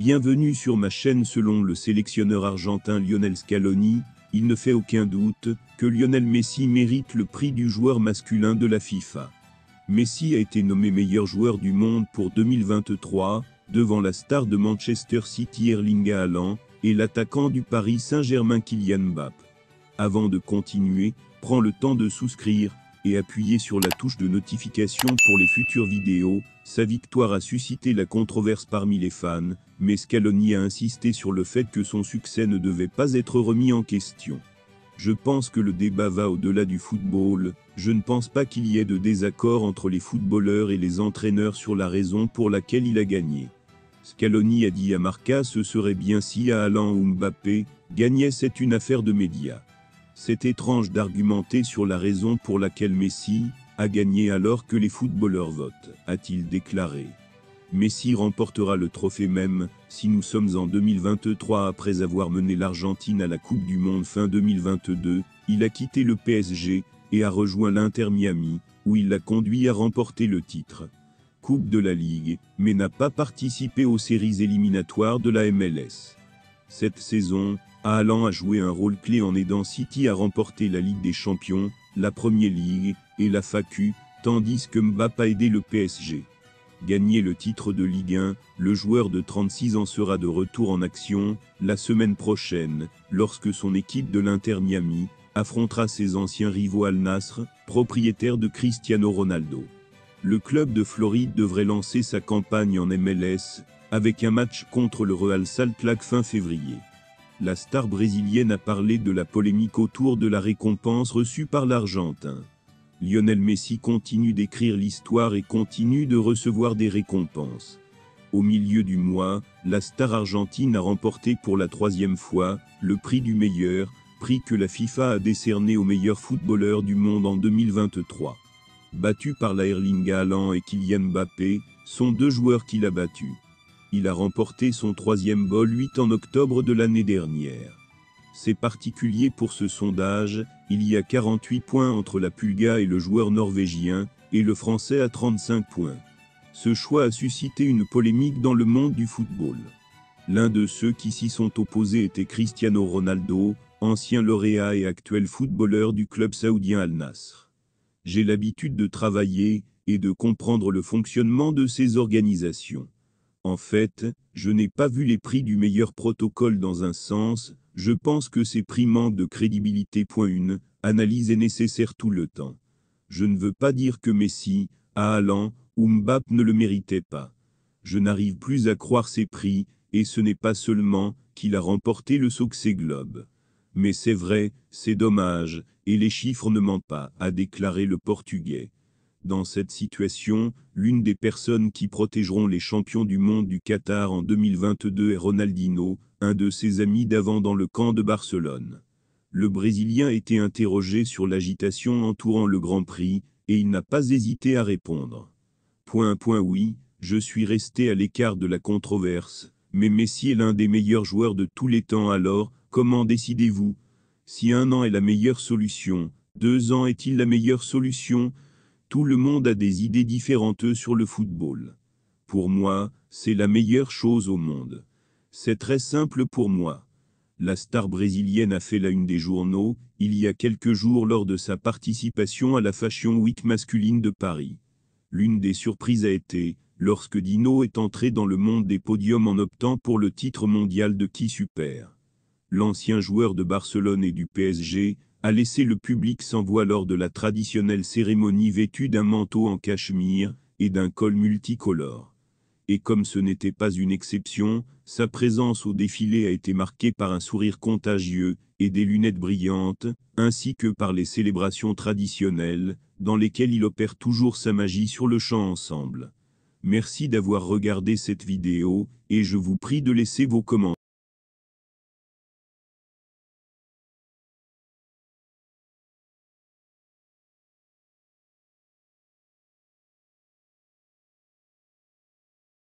Bienvenue sur ma chaîne. Selon le sélectionneur argentin Lionel Scaloni, il ne fait aucun doute que Lionel Messi mérite le prix du joueur masculin de la FIFA. Messi a été nommé meilleur joueur du monde pour 2023, devant la star de Manchester City Erling Haaland et l'attaquant du Paris Saint-Germain Kylian Mbappé. Avant de continuer, prends le temps de souscrire et appuyer sur la touche de notification pour les futures vidéos. Sa victoire a suscité la controverse parmi les fans, mais Scaloni a insisté sur le fait que son succès ne devait pas être remis en question. Je pense que le débat va au-delà du football. Je ne pense pas qu'il y ait de désaccord entre les footballeurs et les entraîneurs sur la raison pour laquelle il a gagné. Scaloni a dit à Marca: ce serait bien si Haaland ou Mbappé gagnaient, c'est une affaire de médias. C'est étrange d'argumenter sur la raison pour laquelle Messi a gagné alors que les footballeurs votent, a-t-il déclaré. Messi remportera le trophée même si nous sommes en 2023. Après avoir mené l'Argentine à la Coupe du Monde fin 2022, il a quitté le PSG et a rejoint l'Inter Miami, où il l'a conduit à remporter le titre Coupe de la Ligue, mais n'a pas participé aux séries éliminatoires de la MLS. Cette saison, Haaland a joué un rôle clé en aidant City à remporter la Ligue des Champions, la Premier League et la FA-Cup, tandis que Mbappé a aidé le PSG. Gagner le titre de Ligue 1, le joueur de 36 ans sera de retour en action la semaine prochaine, lorsque son équipe de l'Inter Miami affrontera ses anciens rivaux Al Nassr, propriétaire de Cristiano Ronaldo. Le club de Floride devrait lancer sa campagne en MLS, avec un match contre le Real Salt Lake fin février. La star brésilienne a parlé de la polémique autour de la récompense reçue par l'Argentin. Lionel Messi continue d'écrire l'histoire et continue de recevoir des récompenses. Au milieu du mois, la star argentine a remporté pour la 3e fois le prix du meilleur, prix que la FIFA a décerné aux meilleurs footballeurs du monde en 2023. Battu par Erling Haaland et Kylian Mbappé, sont 2 joueurs qu'il a battus. Il a remporté son 3e ball 8 en octobre de l'année dernière. C'est particulier pour ce sondage, il y a 48 points entre la Pulga et le joueur norvégien, et le français à 35 points. Ce choix a suscité une polémique dans le monde du football. L'un de ceux qui s'y sont opposés était Cristiano Ronaldo, ancien lauréat et actuel footballeur du club saoudien Al Nassr. J'ai l'habitude de travailler et de comprendre le fonctionnement de ces organisations. En fait, je n'ai pas vu les prix du meilleur protocole dans un sens, je pense que ces prix manquent de crédibilité. Une analyse est nécessaire tout le temps. Je ne veux pas dire que Messi, Haaland ou Mbappé ne le méritaient pas. Je n'arrive plus à croire ces prix, et ce n'est pas seulement qu'il a remporté le Success Globe. Mais c'est vrai, c'est dommage, et les chiffres ne mentent pas, a déclaré le Portugais. Dans cette situation, l'une des personnes qui protégeront les champions du monde du Qatar en 2022 est Ronaldinho, un de ses amis d'avant dans le camp de Barcelone. Le Brésilien a été interrogé sur l'agitation entourant le Grand Prix, et il n'a pas hésité à répondre. Oui, je suis resté à l'écart de la controverse, mais Messi est l'un des meilleurs joueurs de tous les temps. Alors, comment décidez-vous? Si 1 an est la meilleure solution, 2 ans est-il la meilleure solution? Tout le monde a des idées différentes sur le football. Pour moi, c'est la meilleure chose au monde. C'est très simple pour moi. La star brésilienne a fait la une des journaux, il y a quelques jours lors de sa participation à la Fashion Week masculine de Paris. L'une des surprises a été, lorsque Dino est entré dans le monde des podiums en optant pour le titre mondial de Qui Super. L'ancien joueur de Barcelone et du PSG a laissé le public sans voix lors de la traditionnelle cérémonie, vêtu d'un manteau en cachemire et d'un col multicolore. Et comme ce n'était pas une exception, sa présence au défilé a été marquée par un sourire contagieux et des lunettes brillantes, ainsi que par les célébrations traditionnelles, dans lesquelles il opère toujours sa magie sur le champ ensemble. Merci d'avoir regardé cette vidéo, et je vous prie de laisser vos commentaires.